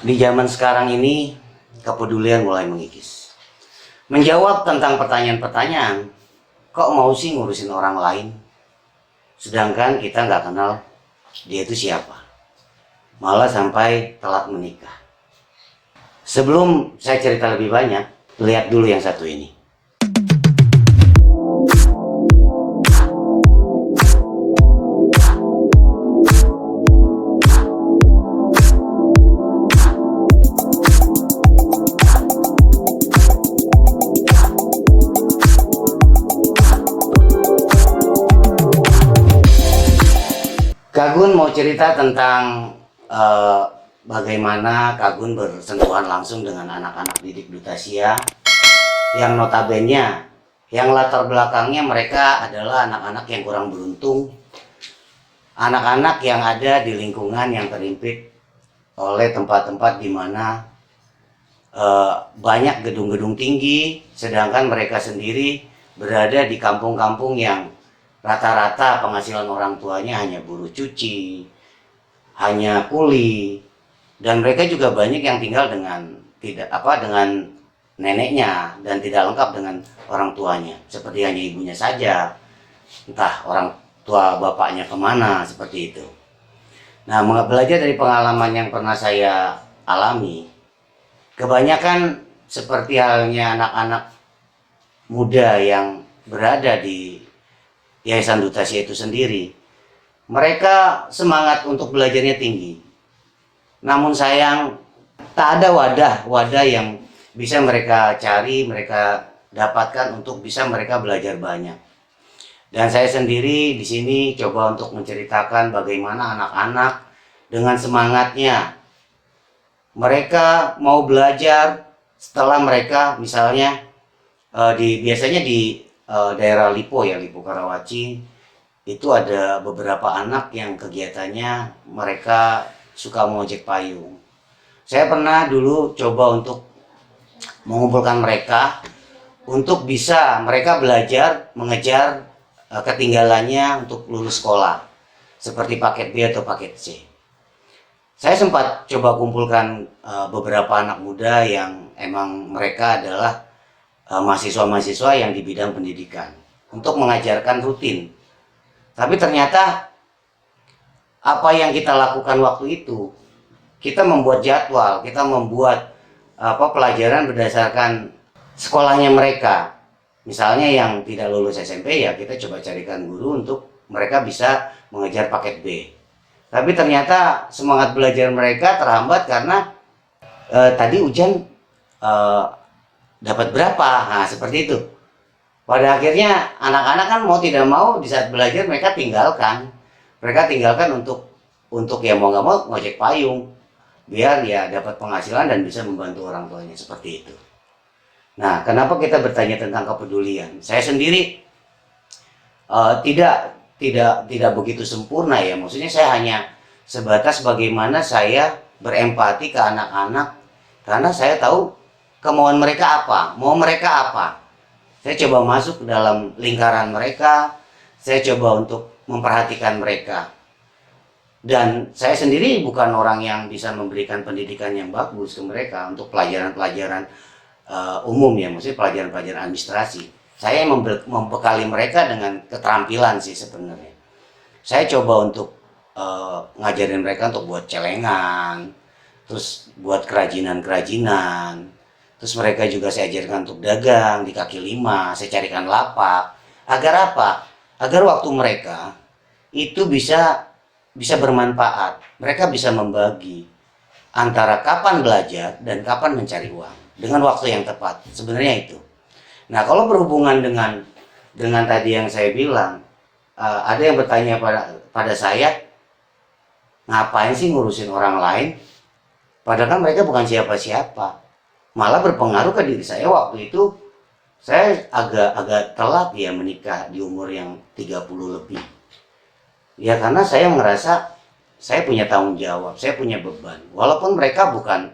Di zaman sekarang ini, kepedulian mulai mengikis. Menjawab tentang pertanyaan-pertanyaan, kok mau sih ngurusin orang lain? Sedangkan kita nggak kenal dia itu siapa. Malah sampai telat menikah. Sebelum saya cerita lebih banyak, lihat dulu yang satu ini. Kagun mau cerita tentang bagaimana Kagun bersentuhan langsung dengan anak-anak didik Duta Sia yang notabene yang latar belakangnya mereka adalah anak-anak yang kurang beruntung, anak-anak yang ada di lingkungan yang terimpit oleh tempat-tempat di mana banyak gedung-gedung tinggi, sedangkan mereka sendiri berada di kampung-kampung yang rata-rata penghasilan orang tuanya hanya buruh cuci, hanya kuli, dan mereka juga banyak yang tinggal dengan neneknya dan tidak lengkap dengan orang tuanya, seperti hanya ibunya saja, entah orang tua bapaknya kemana, seperti itu. Nah, belajar dari pengalaman yang pernah saya alami, kebanyakan seperti halnya anak-anak muda yang berada di Yayasan Duta Sia itu sendiri, mereka semangat untuk belajarnya tinggi. Namun sayang, tak ada wadah yang bisa mereka cari, mereka dapatkan untuk bisa mereka belajar banyak. Dan saya sendiri di sini coba untuk menceritakan bagaimana anak-anak dengan semangatnya mereka mau belajar setelah mereka misalnya biasanya di daerah Lipo ya, Lipo Karawaci, itu ada beberapa anak yang kegiatannya mereka suka mengojek payung. Saya pernah dulu coba untuk mengumpulkan mereka untuk bisa mereka belajar mengejar ketinggalannya untuk lulus sekolah, seperti paket B atau paket C. Saya sempat coba kumpulkan beberapa anak muda yang emang mereka adalah mahasiswa-mahasiswa yang di bidang pendidikan untuk mengajarkan rutin. Tapi ternyata apa yang kita lakukan waktu itu, kita membuat jadwal, kita membuat pelajaran berdasarkan sekolahnya mereka. Misalnya yang tidak lulus SMP ya kita coba carikan guru untuk mereka bisa mengejar paket B. Tapi ternyata semangat belajar mereka terhambat karena tadi ujian dapat berapa, nah seperti itu. Pada akhirnya anak-anak kan mau tidak mau di saat belajar mereka tinggalkan untuk ya mau nggak mau ngojek payung biar ya dapat penghasilan dan bisa membantu orang tuanya, seperti itu. Nah, kenapa kita bertanya tentang kepedulian? Saya sendiri tidak begitu sempurna ya, maksudnya saya hanya sebatas bagaimana saya berempati ke anak-anak karena saya tahu kemauan mereka apa, mau mereka apa. Saya coba masuk ke dalam lingkaran mereka, saya coba untuk memperhatikan mereka. Dan saya sendiri bukan orang yang bisa memberikan pendidikan yang bagus ke mereka untuk pelajaran-pelajaran umum ya, maksudnya pelajaran-pelajaran administrasi. Saya membekali mereka dengan keterampilan sih sebenarnya. Saya coba untuk ngajarin mereka untuk buat celengan, terus buat kerajinan-kerajinan. Terus mereka juga saya ajarkan untuk dagang di kaki lima, saya carikan lapak. Agar apa? Agar waktu mereka itu bisa bermanfaat. Mereka bisa membagi antara kapan belajar dan kapan mencari uang dengan waktu yang tepat. Sebenarnya itu. Nah, kalau berhubungan dengan tadi yang saya bilang, ada yang bertanya pada saya, ngapain sih ngurusin orang lain? Padahal kan mereka bukan siapa-siapa. Malah berpengaruh ke diri saya waktu itu. Saya agak telat ya menikah di umur yang 30 lebih. Ya karena saya merasa saya punya tanggung jawab, saya punya beban. Walaupun mereka bukan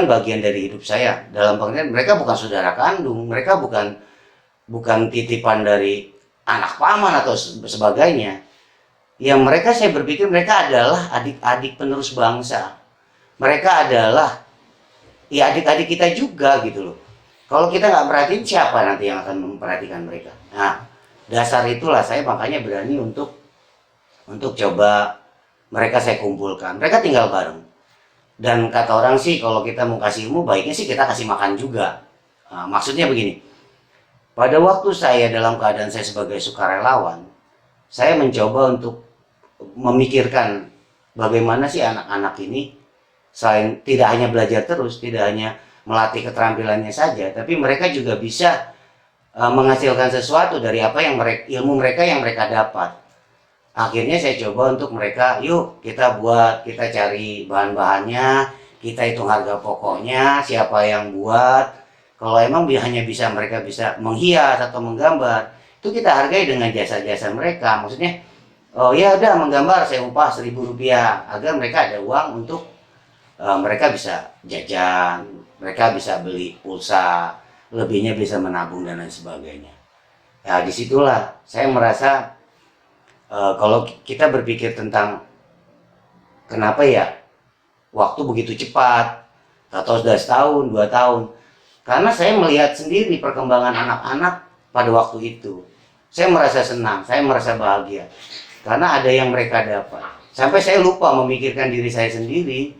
bagian dari hidup saya. Dalam pengertian mereka bukan saudara kandung, mereka bukan titipan dari anak paman atau sebagainya. Yang mereka saya berpikir mereka adalah adik-adik penerus bangsa. mereka adalah ya adik-adik kita juga gitu loh. Kalau kita nggak perhatiin, siapa nanti yang akan memperhatikan mereka? Nah, dasar itulah saya makanya berani untuk coba mereka saya kumpulkan. Mereka tinggal bareng. Dan kata orang sih kalau kita mau kasih ilmu, baiknya sih kita kasih makan juga. Nah, maksudnya begini, pada waktu saya dalam keadaan saya sebagai sukarelawan, saya mencoba untuk memikirkan bagaimana sih anak-anak ini selain tidak hanya belajar terus, tidak hanya melatih keterampilannya saja, tapi mereka juga bisa menghasilkan sesuatu dari apa yang ilmu mereka yang mereka dapat. Akhirnya saya coba untuk mereka, yuk kita cari bahan-bahannya, kita hitung harga pokoknya, siapa yang buat. Kalau emang hanya mereka bisa menghias atau menggambar, itu kita hargai dengan jasa-jasa mereka. Maksudnya, oh ya udah menggambar saya upah Rp1.000 agar mereka ada uang untuk mereka bisa jajan, mereka bisa beli pulsa, lebihnya bisa menabung dan lain sebagainya. Ya disitulah saya merasa kalau kita berpikir tentang kenapa ya waktu begitu cepat, atau sudah setahun, 2 tahun, karena saya melihat sendiri perkembangan anak-anak pada waktu itu. Saya merasa senang, saya merasa bahagia, karena ada yang mereka dapat. Sampai saya lupa memikirkan diri saya sendiri,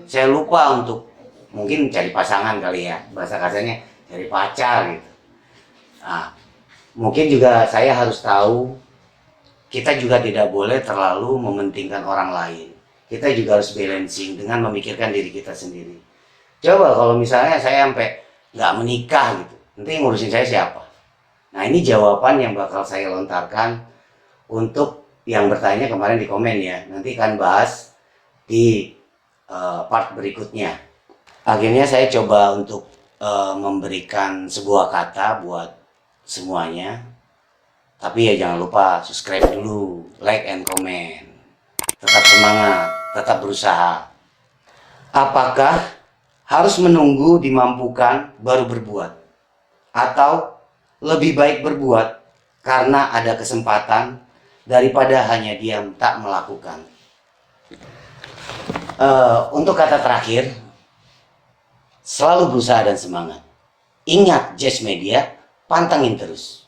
saya lupa untuk mungkin cari pasangan kali ya, bahasa kasarnya cari pacar gitu. Nah, mungkin juga saya harus tahu, kita juga tidak boleh terlalu mementingkan orang lain. Kita juga harus balancing dengan memikirkan diri kita sendiri. Coba kalau misalnya saya sampai nggak menikah gitu, nanti ngurusin saya siapa? Nah ini jawaban yang bakal saya lontarkan untuk yang bertanya kemarin di komen ya. Nanti akan bahas di part berikutnya. Akhirnya saya coba untuk memberikan sebuah kata buat semuanya. Tapi ya jangan lupa subscribe dulu, like and comment. Tetap semangat, tetap berusaha. Apakah harus menunggu dimampukan baru berbuat? Atau lebih baik berbuat karena ada kesempatan daripada hanya diam tak melakukan? Untuk kata terakhir, selalu berusaha dan semangat. Ingat Jazz Media, pantengin terus.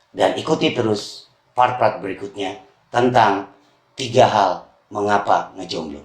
Dan ikuti terus part-part berikutnya tentang 3 hal mengapa ngejomblo.